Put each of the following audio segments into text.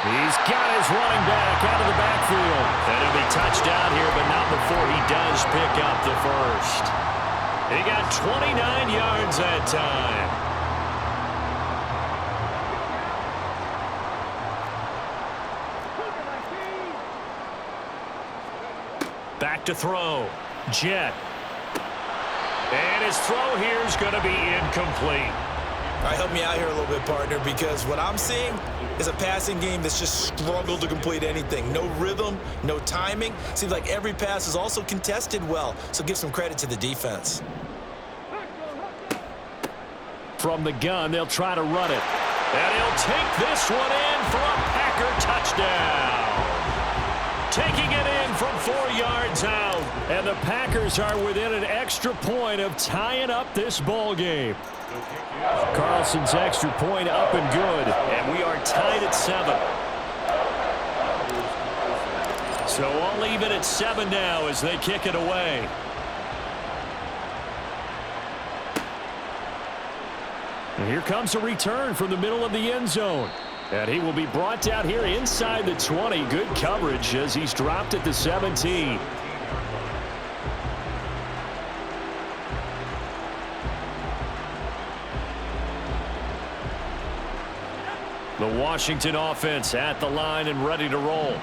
He's got his running back out of the backfield. And he'll be touched down here, but not before he does pick up the first. He got 29 yards that time. Back to throw. Jet. And his throw here is going to be incomplete. All right, help me out here a little bit, partner, because what I'm seeing is a passing game that's just struggled to complete anything. No rhythm, no timing. Seems like every pass is also contested well, so give some credit to the defense. From the gun, they'll try to run it. And he'll take this one in for a Packer touchdown. Taking it in from 4 yards out. And the Packers are within an extra point of tying up this ball game. Carlson's extra point up and good. And we are tied at 7. So all even at 7 now as they kick it away. And here comes a return from the middle of the end zone. And he will be brought down here inside the 20. Good coverage as he's dropped at the 17. The Washington offense at the line and ready to roll.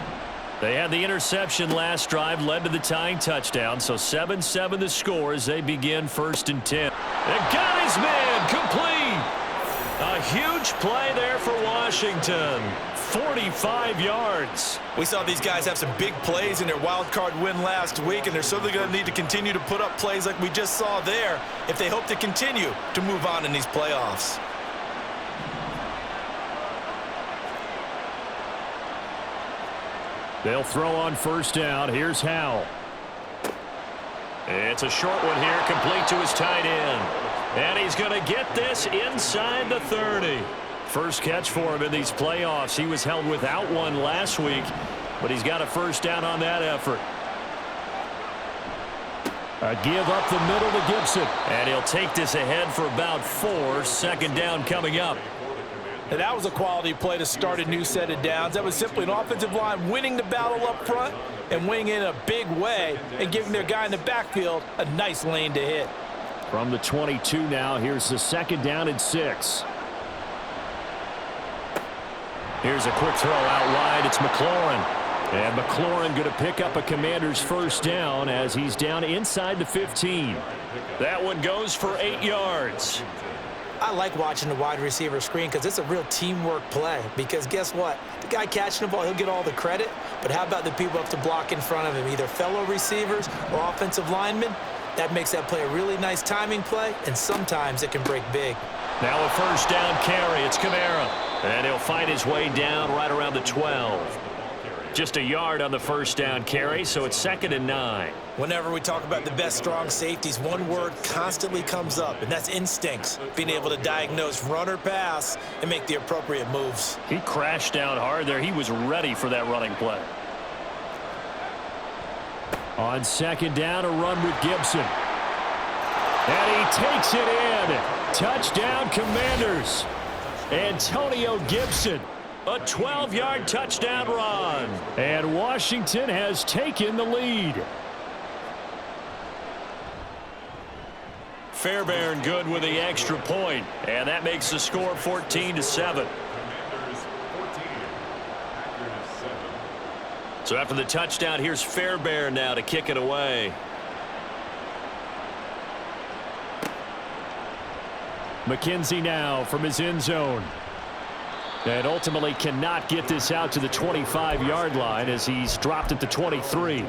They had the interception last drive, led to the tying touchdown. So 7-7 the score as they begin 1st and 10. And got his man complete. A huge play there for Washington. 45 yards. We saw these guys have some big plays in their wild card win last week, and they're certainly going to need to continue to put up plays like we just saw there if they hope to continue to move on in these playoffs. They'll throw on 1st down. Here's Howell. It's a short one here, complete to his tight end. And he's going to get this inside the 30. First catch for him in these playoffs. He was held without one last week, but he's got a 1st down on that effort. A give up the middle to Gibson. And he'll take this ahead for about 4. 2nd down coming up. And that was a quality play to start a new set of downs. That was simply an offensive line winning the battle up front and winning in a big way and giving their guy in the backfield a nice lane to hit. From the 22 now, here's the 2nd down and 6. Here's a quick throw out wide. It's McLaurin. And McLaurin going to pick up a Commander's 1st down as he's down inside the 15. That one goes for 8 yards. I like watching the wide receiver screen because it's a real teamwork play. Because guess what? The guy catching the ball, he'll get all the credit. But how about the people up to block in front of him, either fellow receivers or offensive linemen? That makes that play a really nice timing play, and sometimes it can break big. Now a 1st down carry. It's Kamara. And he'll find his way down right around the 12. Just a yard on the 1st down carry, so it's 2nd and 9. Whenever we talk about the best strong safeties, one word constantly comes up, and that's instincts. Being able to diagnose run or pass and make the appropriate moves. He crashed down hard there. He was ready for that running play. On 2nd down, a run with Gibson. And he takes it in. Touchdown, Commanders. Antonio Gibson. A 12-yard touchdown run. And Washington has taken the lead. Fairbairn good with the extra point. And that makes the score 14-7. So after the touchdown, here's Fairbairn now to kick it away. McKenzie now from his end zone. And ultimately cannot get this out to the 25-yard line as he's dropped at the 23.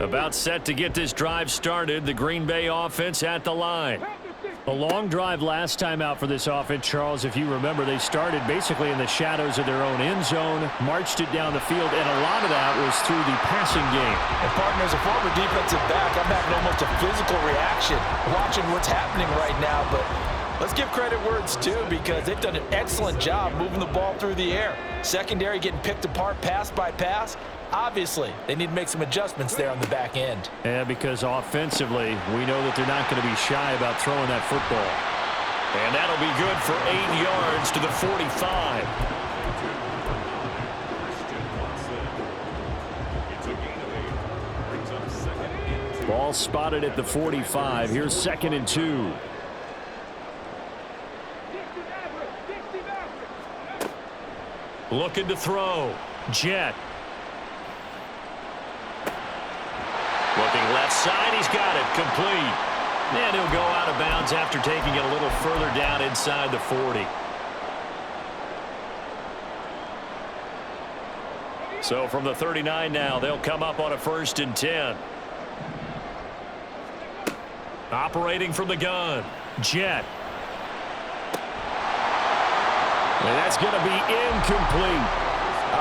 About set to get this drive started. The Green Bay offense at the line. A long drive last time out for this offense, Charles. If you remember, they started basically in the shadows of their own end zone, marched it down the field, and a lot of that was through the passing game. And, partner, as a former defensive back, I'm having almost a physical reaction watching what's happening right now. But let's give credit where it's due because they've done an excellent job moving the ball through the air. Secondary getting picked apart pass by pass. Obviously, they need to make some adjustments there on the back end. Yeah, because offensively, we know that they're not going to be shy about throwing that football. And that'll be good for 8 yards to the 45. Ball spotted at the 45. Here's 2nd and 2. Looking to throw. Jet. Looking left side. He's got it. Complete. And he'll go out of bounds after taking it a little further down inside the 40. So from the 39 now, they'll come up on a 1st and 10. Operating from the gun. Jet. And that's going to be incomplete.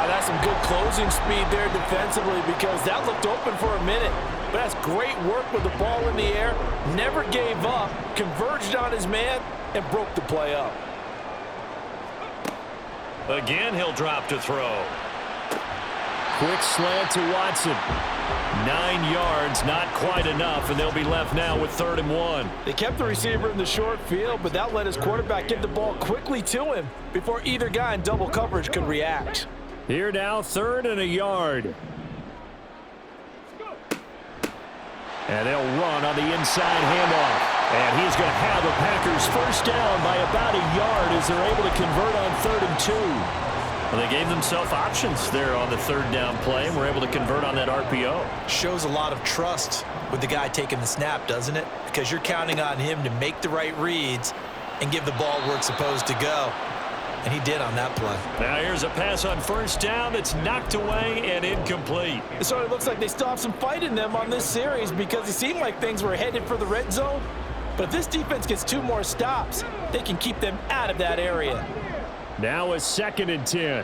That's some good closing speed there defensively because that looked open for a minute. But that's great work with the ball in the air. Never gave up, converged on his man, and broke the play up. Again, he'll drop to throw. Quick slant to Watson. 9 yards, not quite enough, and they'll be left now with 3rd and 1. They kept the receiver in the short field, but that let his quarterback get the ball quickly to him before either guy in double coverage could react. Here now, 3rd and a yard. And they'll run on the inside handoff. And he's going to have the Packers first down by about a yard as they're able to convert on 3rd and 2. Well, they gave themselves options there on the 3rd down play and were able to convert on that RPO. Shows a lot of trust with the guy taking the snap, doesn't it? Because you're counting on him to make the right reads and give the ball where it's supposed to go. And he did on that play. Now here's a pass on 1st down that's knocked away and incomplete. It sort of looks like they still have some fight in them on this series because it seemed like things were headed for the red zone. But if this defense gets 2 more stops, they can keep them out of that area. Now a 2nd and 10.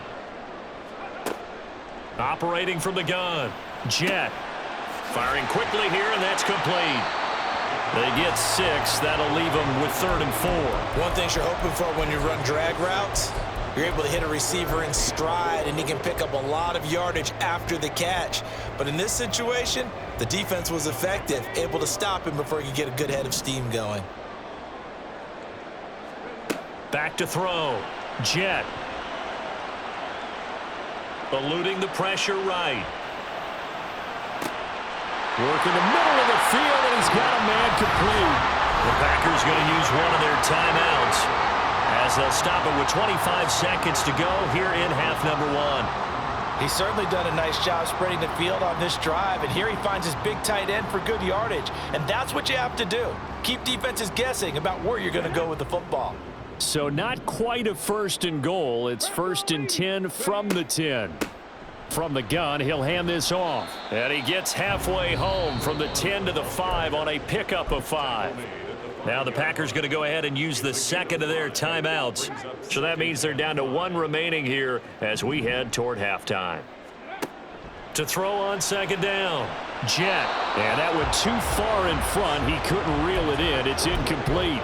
Operating from the gun. Jet. Firing quickly here, and that's complete. They get 6. That'll leave them with 3rd and 4. One thing you're hoping for when you run drag routes, you're able to hit a receiver in stride, and he can pick up a lot of yardage after the catch. But in this situation, the defense was effective, able to stop him before he could get a good head of steam going. Back to throw. Jet. Eluding the pressure right. Working the middle of the field, and he's got a man complete. The Packers going to use one of their timeouts as they'll stop it with 25 seconds to go here in half number 1. He's certainly done a nice job spreading the field on this drive, and here he finds his big tight end for good yardage. And that's what you have to do. Keep defenses guessing about where you're going to go with the football. So not quite a 1st and goal. It's 1st and 10 from the 10. From the gun, he'll hand this off. And he gets halfway home from the 10 to the 5 on a pickup of 5. Now the Packers going to go ahead and use the 2nd of their timeouts. So that means they're down to 1 remaining here as we head toward halftime. To throw on 2nd down. Jet. And that went too far in front. He couldn't reel it in. It's incomplete.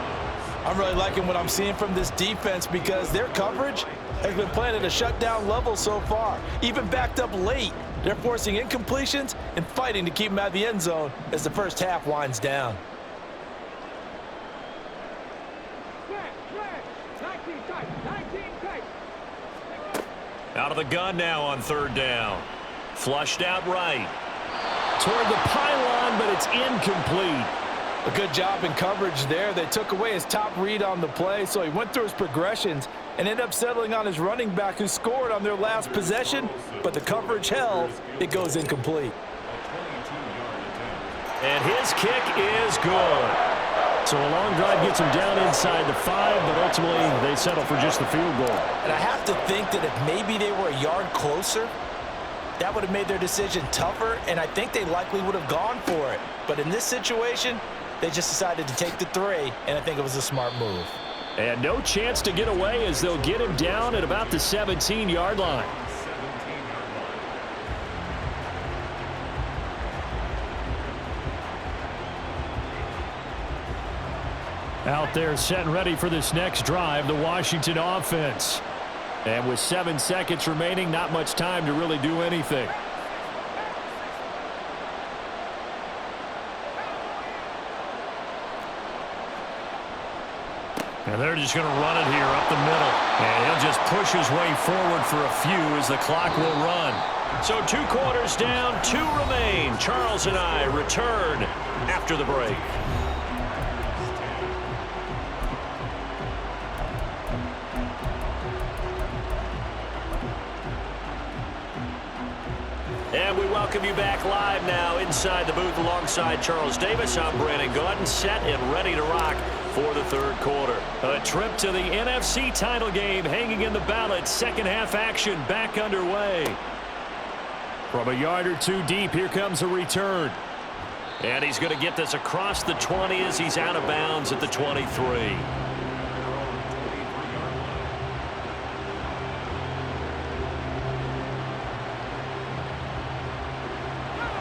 I'm really liking what I'm seeing from this defense because their coverage has been playing at a shutdown level so far. Even backed up late, they're forcing incompletions and fighting to keep them out of the end zone as the first half winds down. Out of the gun now on 3rd down. Flushed out right. Toward the pylon, but it's incomplete. A good job in coverage there. They took away his top read on the play, so he went through his progressions and ended up settling on his running back who scored on their last possession, but the coverage held. It goes incomplete. And his kick is good. So a long drive gets him down inside the 5, but ultimately they settle for just the field goal. And I have to think that if maybe they were a yard closer, that would have made their decision tougher, and I think they likely would have gone for it. But in this situation, they just decided to take the 3, and I think it was a smart move. And no chance to get away as they'll get him down at about the 17-yard line. Out there set and ready for this next drive, the Washington offense. And with 7 seconds remaining, not much time to really do anything. And they're just going to run it here up the middle. And he'll just push his way forward for a few as the clock will run. So 2 quarters down, 2 remain. Charles and I return after the break. And we welcome you back live now inside the booth alongside Charles Davis. I'm Brandon Gaudin, set and ready to rock for the 3rd quarter. A trip to the NFC title game hanging in the balance. Second half action back underway. From a yard or 2 deep, here comes a return. And he's going to get this across the 20 as he's out of bounds at the 23.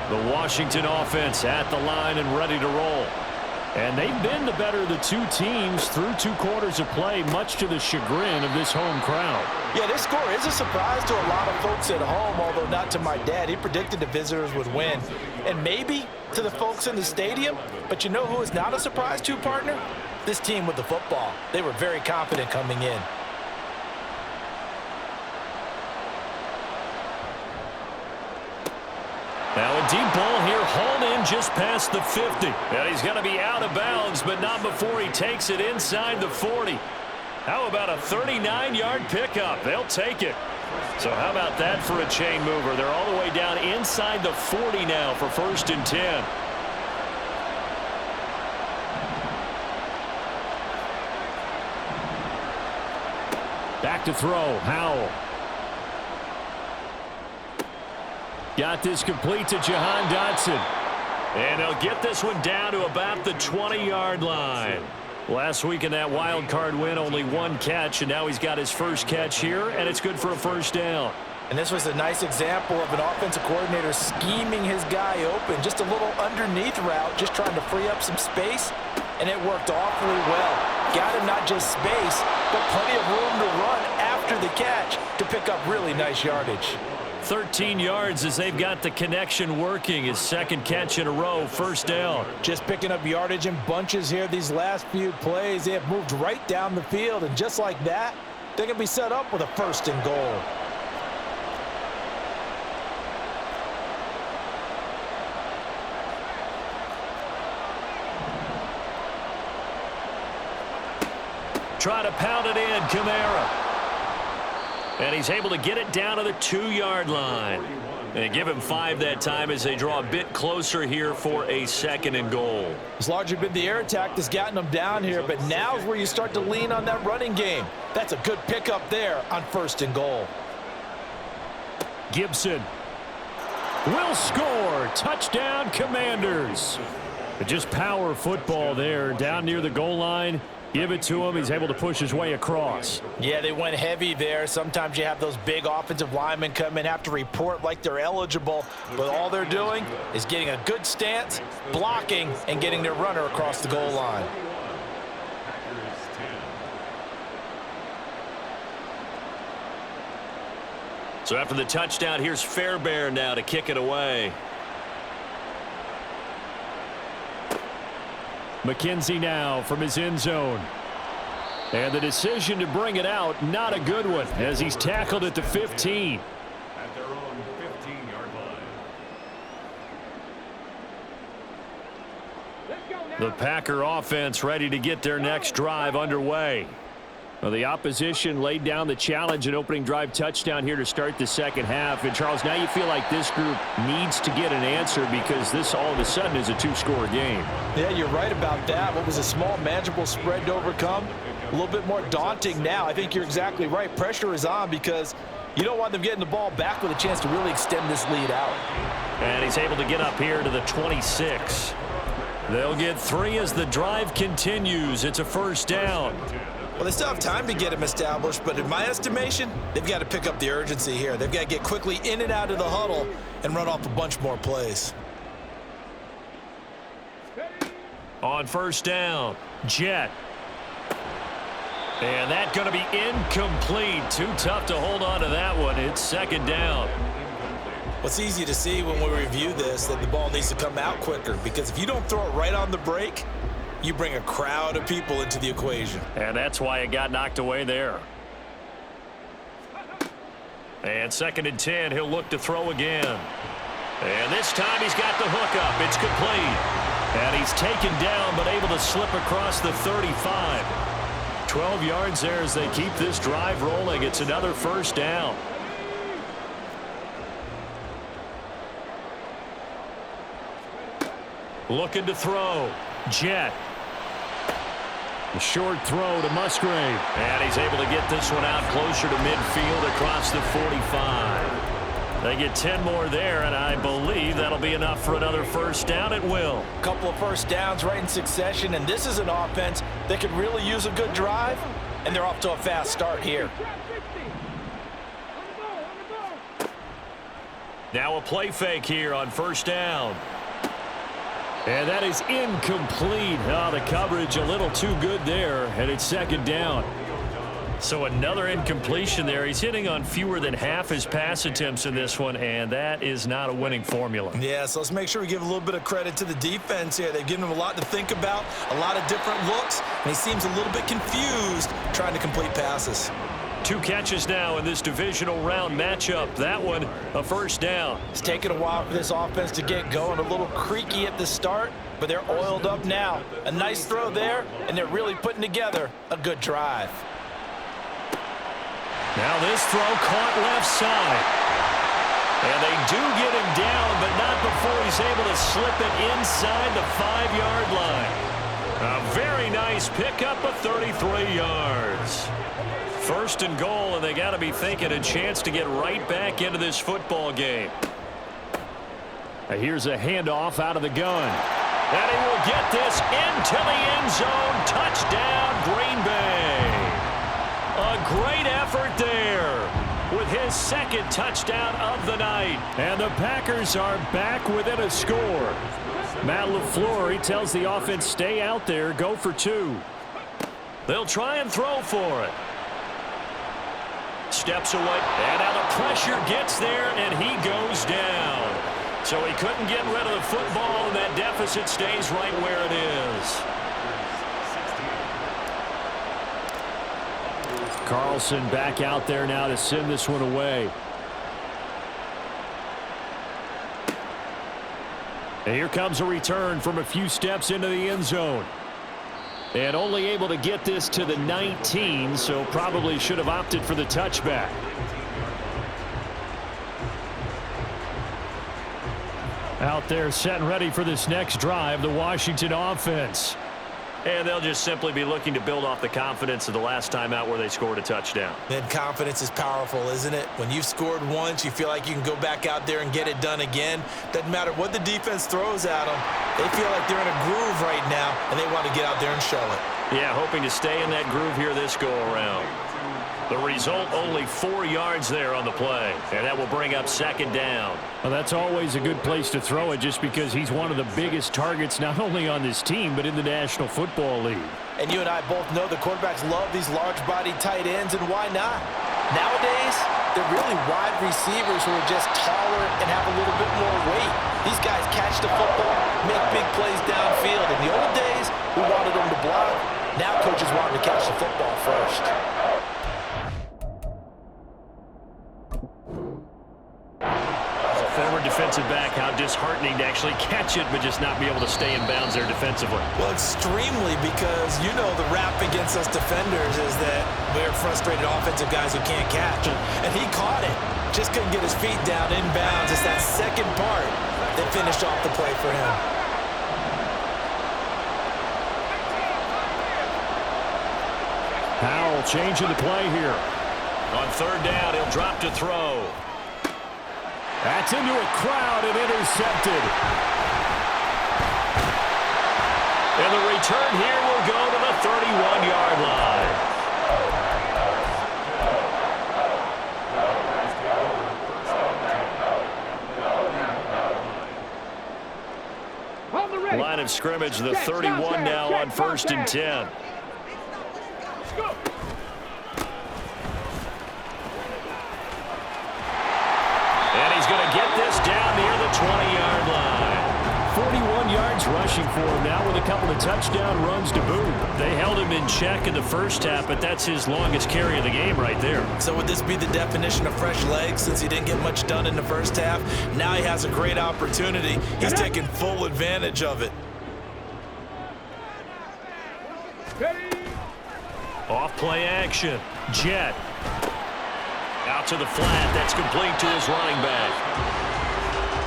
The Washington offense at the line and ready to roll. And they've been the better of the 2 teams through 2 quarters of play, much to the chagrin of this home crowd. Yeah, this score is a surprise to a lot of folks at home, although not to my dad. He predicted the visitors would win. And maybe to the folks in the stadium. But you know who is not a surprise to, partner? This team with the football. They were very confident coming in. Now a deep ball here, hauled in just past the 50. And he's going to be out of bounds, but not before he takes it inside the 40. How about a 39-yard pickup? They'll take it. So how about that for a chain mover? They're all the way down inside the 40 now for 1st and 10. Back to throw, Howell. Got this complete to Jahan Dotson. And he'll get this one down to about the 20-yard line. Last week in that wild card win, only 1 catch, and now he's got his first catch here, and it's good for a 1st down. And this was a nice example of an offensive coordinator scheming his guy open. Just a little underneath route, just trying to free up some space, and it worked awfully well. Got him not just space, but plenty of room to run after the catch to pick up really nice yardage. 13 yards as they've got the connection working. His 2nd catch in a row, 1st down. Just picking up yardage in bunches here these last few plays. They have moved right down the field, and just like that, they're going to be set up with a 1st and goal. Try to pound it in, Kamara. And he's able to get it down to the 2-yard line. And give him 5 that time as they draw a bit closer here for a 2nd and goal. It's largely been the air attack that's gotten them down here, but now is where you start to lean on that running game. That's a good pickup there on 1st and goal. Gibson will score. Touchdown, Commanders. But just power football there down near the goal line. Give it to him. He's able to push his way across. Yeah, they went heavy there. Sometimes you have those big offensive linemen come in, have to report like they're eligible, but all they're doing is getting a good stance, blocking, and getting their runner across the goal line. So after the touchdown, here's Fairbairn now to kick it away. McKenzie now from his end zone. And the decision to bring it out, not a good one, as he's tackled at the 15. At their own 15-yard line. The Packer offense ready to get their next drive underway. Well, the opposition laid down the challenge and opening drive touchdown here to start the 2nd half. And, Charles, now you feel like this group needs to get an answer because this all of a sudden is a 2-score game. Yeah, you're right about that. What was a small, manageable spread to overcome, a little bit more daunting now. I think you're exactly right. Pressure is on because you don't want them getting the ball back with a chance to really extend this lead out. And he's able to get up here to the 26. They'll get 3 as the drive continues. It's a 1st down. Well, they still have time to get him established, but in my estimation, they've got to pick up the urgency here. They've got to get quickly in and out of the huddle and run off a bunch more plays. On 1st down, Jet. And that's going to be incomplete. Too tough to hold on to that one. It's 2nd down. What's easy to see when we review this, that the ball needs to come out quicker, because if you don't throw it right on the break, you bring a crowd of people into the equation. And that's why it got knocked away there. And 2nd and 10, he'll look to throw again. And this time he's got the hook up. It's complete. And he's taken down but able to slip across the 35. 12 yards there as they keep this drive rolling. It's another first down. Looking to throw. Jet. A short throw to Musgrave. And he's able to get this one out closer to midfield across the 45. They get 10 more there, and I believe that'll be enough for another first down. It will. A couple of first downs right in succession, and this is an offense that could really use a good drive, and they're off to a fast start here. Now a play fake here on first down. And that is incomplete. Oh, the coverage a little too good there, and it's 2nd down. So another incompletion there. He's hitting on fewer than half his pass attempts in this one, and that is not a winning formula. Yeah, so let's make sure we give a little bit of credit to the defense here. They've given him a lot to think about, a lot of different looks, and he seems a little bit confused trying to complete passes. 2 catches now in this divisional round matchup. That one, a first down. It's taken a while for this offense to get going. A little creaky at the start, but they're oiled up now. A nice throw there, and they're really putting together a good drive. Now this throw caught left side. And they do get him down, but not before he's able to slip it inside the 5-yard line. A very nice pickup of 33 yards. 1st and goal, and they got to be thinking a chance to get right back into this football game. Here's a handoff out of the gun. And he will get this into the end zone. Touchdown, Green Bay. A great effort there with his 2nd touchdown of the night. And the Packers are back within a score. Matt LaFleur, he tells the offense, stay out there, go for 2. They'll try and throw for it. Steps away, and now the pressure gets there, and he goes down. So he couldn't get rid of the football, and that deficit stays right where it is. Carlson back out there now to send this one away. And here comes a return from a few steps into the end zone. And only able to get this to the 19, so probably should have opted for the touchback. Out there set and ready for this next drive, the Washington offense. And they'll just simply be looking to build off the confidence of the last time out where they scored a touchdown. And confidence is powerful, isn't it? When you've scored once, you feel like you can go back out there and get it done again. Doesn't matter what the defense throws at them. They feel like they're in a groove right now, and they want to get out there and show it. Yeah, hoping to stay in that groove here this go-around. The result, only 4 yards there on the play, and that will bring up 2nd down. Well, that's always a good place to throw it just because he's one of the biggest targets not only on this team but in the National Football League. And you and I both know the quarterbacks love these large-bodied tight ends, and why not? Nowadays, they're really wide receivers who are just taller and have a little bit more weight. These guys catch the football, make big plays downfield. In the old days, we wanted them to block. Now coaches want them to catch the football first. Former defensive back, how disheartening to actually catch it but just not be able to stay in bounds there defensively. Well, extremely, because you know the rap against us defenders is that we're frustrated offensive guys who can't catch. And he caught it. Just couldn't get his feet down in bounds. It's that second part that finished off the play for him. Powell changing the play here. On 3rd down, he'll drop to throw. That's into a crowd and intercepted. And the return here will go to the 31-yard line. Line of scrimmage, the 31 now on 1st and 10. And he's going to get this down near the 20-yard line. 41 yards yards rushing for him now with a couple of touchdown runs to boot. They held him in check in the first half, but that's his longest carry of the game right there. So would this be the definition of fresh legs since he didn't get much done in the first half? Now he has a great opportunity. He's taking full advantage of it. Off play action. Jet. Out to the flat. That's complete to his running back.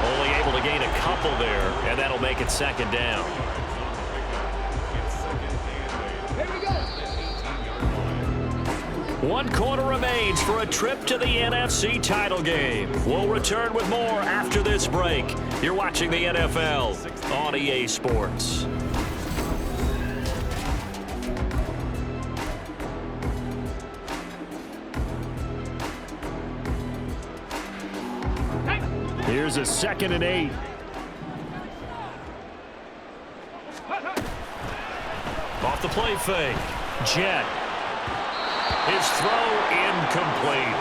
Only able to gain a couple there, and that'll make it second down. One quarter remains for a trip to the NFC title game. We'll return with more after this break. You're watching the NFL on EA Sports. Here's a 2nd and 8. Off the play fake. Jet. His throw incomplete.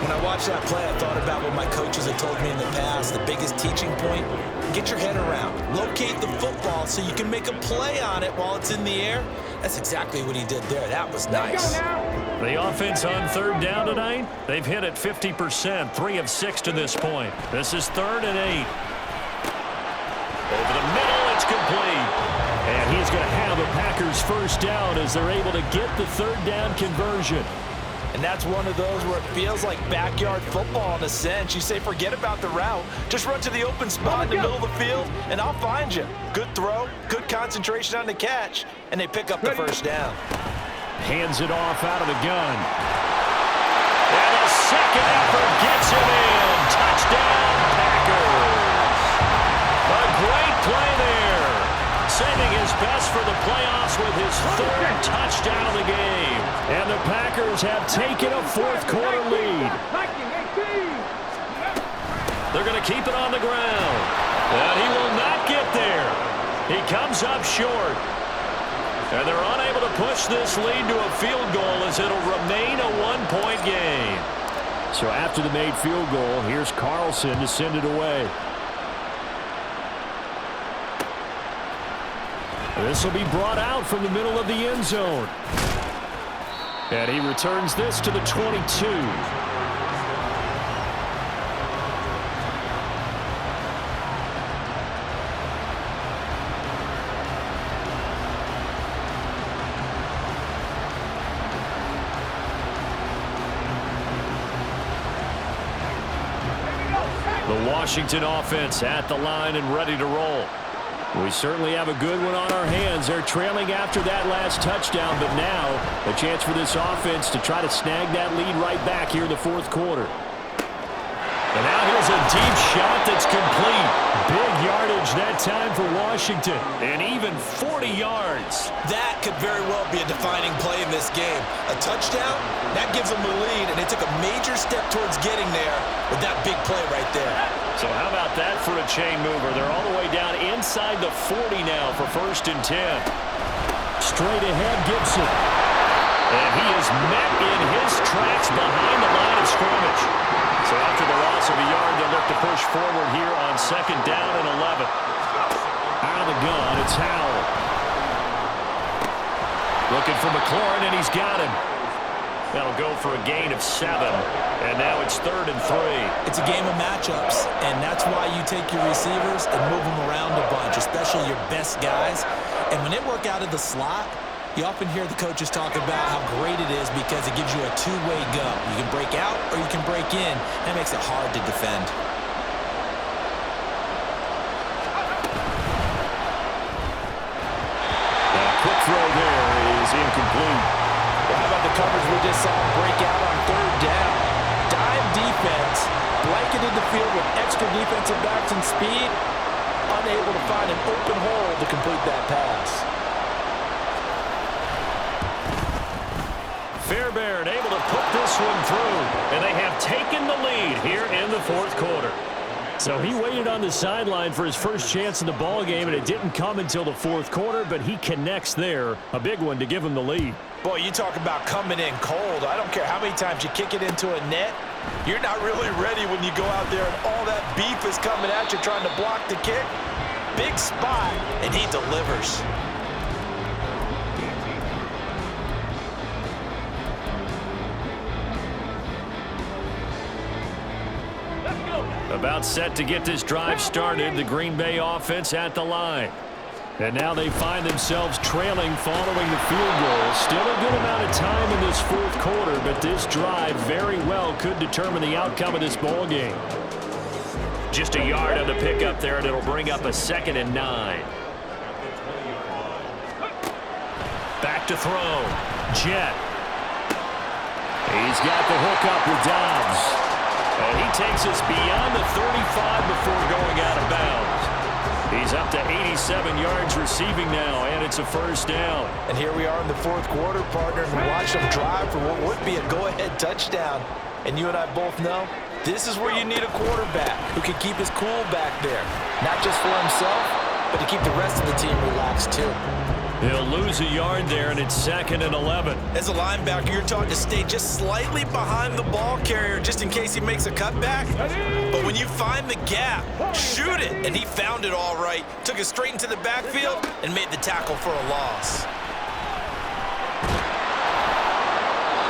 When I watched that play, I thought about what my coaches have told me in the past. The biggest teaching point, get your head around. Locate the football so you can make a play on it while it's in the air. That's exactly what he did there. That was nice. The offense on 3rd down tonight, they've hit it 50%, 3 of 6 to this point. This is 3rd and 8. Over the middle, it's complete. And he's going to have a Packers first down as they're able to get the 3rd down conversion. And that's one of those where it feels like backyard football in a sense. You say, forget about the route. Just run to the open spot in the middle of the field, and I'll find you. Good throw, good concentration on the catch, and they pick up the first down. Hands it off out of the gun. And a second effort gets him in. Touchdown, Packers. A great play there. Saving his best for the playoffs with his 3rd touchdown of the game. And the Packers have taken a 4th quarter lead. They're going to keep it on the ground. And he will not get there. He comes up short. And they're unable to push this lead to a field goal as it'll remain a 1-point game. So after the made field goal, here's Carlson to send it away. This will be brought out from the middle of the end zone. And he returns this to the 22. The Washington offense at the line and ready to roll. We certainly have a good one on our hands. They're trailing after that last touchdown, but now a chance for this offense to try to snag that lead right back here in the 4th quarter. And now here's a deep shot that's complete. Big yardage that time for Washington, and even 40 yards. That could very well be a defining play in this game. A touchdown, that gives them the lead, and they took a major step towards getting there with that big play right there. So how about that for a chain mover? They're all the way down inside the 40 now for 1st and 10. Straight ahead, Gibson. And he is met in his tracks behind the line of scrimmage. So after the loss of a yard, they'll look to push forward here on 2nd down and 11. Out of the gun, it's Howell. Looking for McLaurin, and he's got him. That'll go for a gain of 7. And now it's 3rd and 3. It's a game of matchups, and that's why you take your receivers and move them around a bunch, especially your best guys. And when they work out of the slot, you often hear the coaches talk about how great it is because it gives you a two-way go. You can break out or you can break in. That makes it hard to defend. That quick throw there is incomplete. Well, how about the coverage we just saw break out on 3rd down? Dime defense, blanketed the field with extra defensive backs and speed, unable to find an open hole to complete that pass. Fairbairn able to put this one through, and they have taken the lead here in the 4th quarter. So he waited on the sideline for his first chance in the ball game, and it didn't come until the 4th quarter, but he connects there, a big one to give him the lead. Boy, you talk about coming in cold. I don't care how many times you kick it into a net. You're not really ready when you go out there and all that beef is coming at you trying to block the kick. big spot, and he delivers. About set to get this drive started, the Green Bay offense at the line. And now they find themselves trailing following the field goal. Still a good amount of time in this fourth quarter, but this drive very well could determine the outcome of this ball game. Just a yard on the pickup there, and it'll bring up a 2nd and 9. Back to throw. Jet. He's got the hook up with Dobbs. And he takes us beyond the 35 before going out of bounds. He's up to 87 yards receiving now, and it's a first down. And here we are in the fourth quarter, partner, and we watch them drive for what would be a go-ahead touchdown. And you and I both know this is where you need a quarterback who can keep his cool back there. Not just for himself, but to keep the rest of the team relaxed too. He'll lose a yard there, and it's 2nd and 11. As a linebacker, you're taught to stay just slightly behind the ball carrier just in case he makes a cutback. But when you find the gap, shoot it. And he found it all right. Took it straight into the backfield and made the tackle for a loss.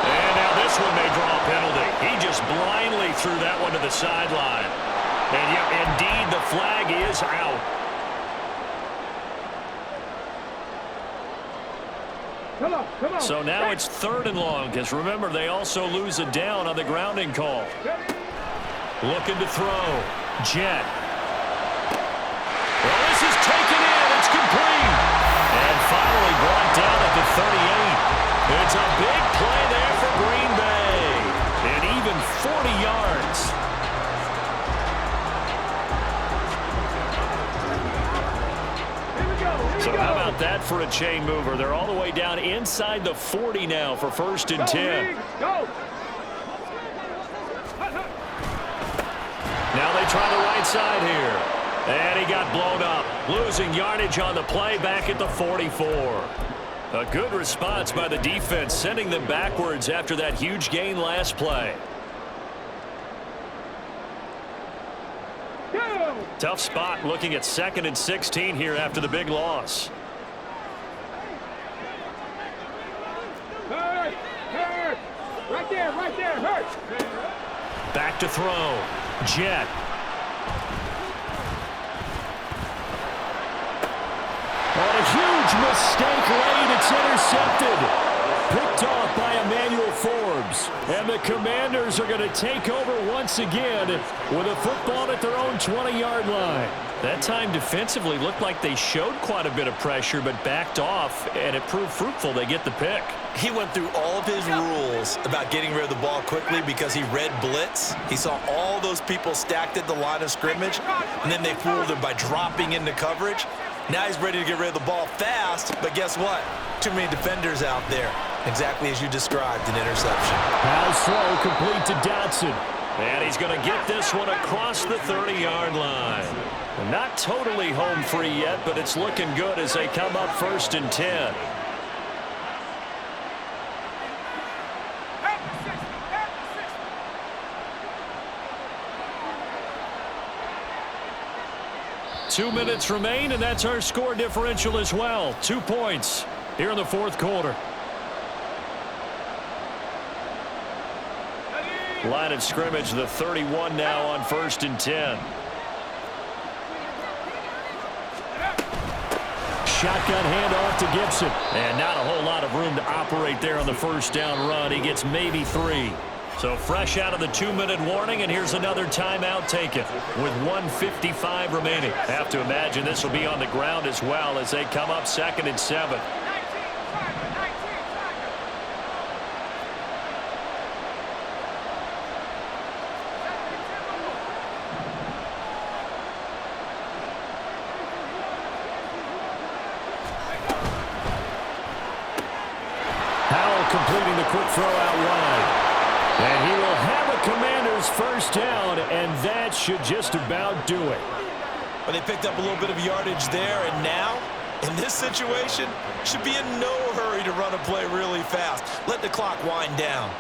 And now this one may draw a penalty. He just blindly threw that one to the sideline. And yet, indeed, the flag is out. So now it's 3rd and long, because remember, they also lose a down on the grounding call. Looking to throw. Jet. Well, this is taken in. It's complete. And finally brought down at the 38. It's a big play there for Green Bay. And even 40 yards. So how about that for a chain mover? They're all the way down inside the 40 now for 1st and 10. Now they try the right side here. And he got blown up. Losing yardage on the play back at the 44. A good response by the defense, sending them backwards after that huge gain last play. Tough spot looking at 2nd and 16 here after the big loss. Hurt. Right there, hurt. Back to throw. Jet. On a huge mistake late, it's intercepted. Picked off by Emmanuel Forbes. And the Commanders are going to take over once again with a football at their own 20-yard line. That time defensively looked like they showed quite a bit of pressure but backed off, and it proved fruitful. They get the pick. He went through all of his rules about getting rid of the ball quickly because he read blitz. He saw all those people stacked at the line of scrimmage, and then they fooled him by dropping into coverage. Now he's ready to get rid of the ball fast, but guess what? Too many defenders out there. Exactly as you described, an interception. Now slow, complete to Dotson. And he's going to get this one across the 30-yard line. Not totally home free yet, but it's looking good as they come up 1st and 10. Two minutes remain, and that's our score differential as well. 2 points here in the fourth quarter. Line of scrimmage, the 31 now on 1st and 10. Shotgun handoff to Gibson. And not a whole lot of room to operate there on the first down run. He gets maybe 3. So fresh out of the 2-minute warning, and here's another timeout taken with 1:55 remaining. Have to imagine this will be on the ground as well as they come up 2nd and 7. Completing the quick throw out wide. And he will have a Commanders first down, and that should just about do it. Well, they picked up a little bit of yardage there, and now, in this situation, should be in no hurry to run a play really fast. Let the clock wind down.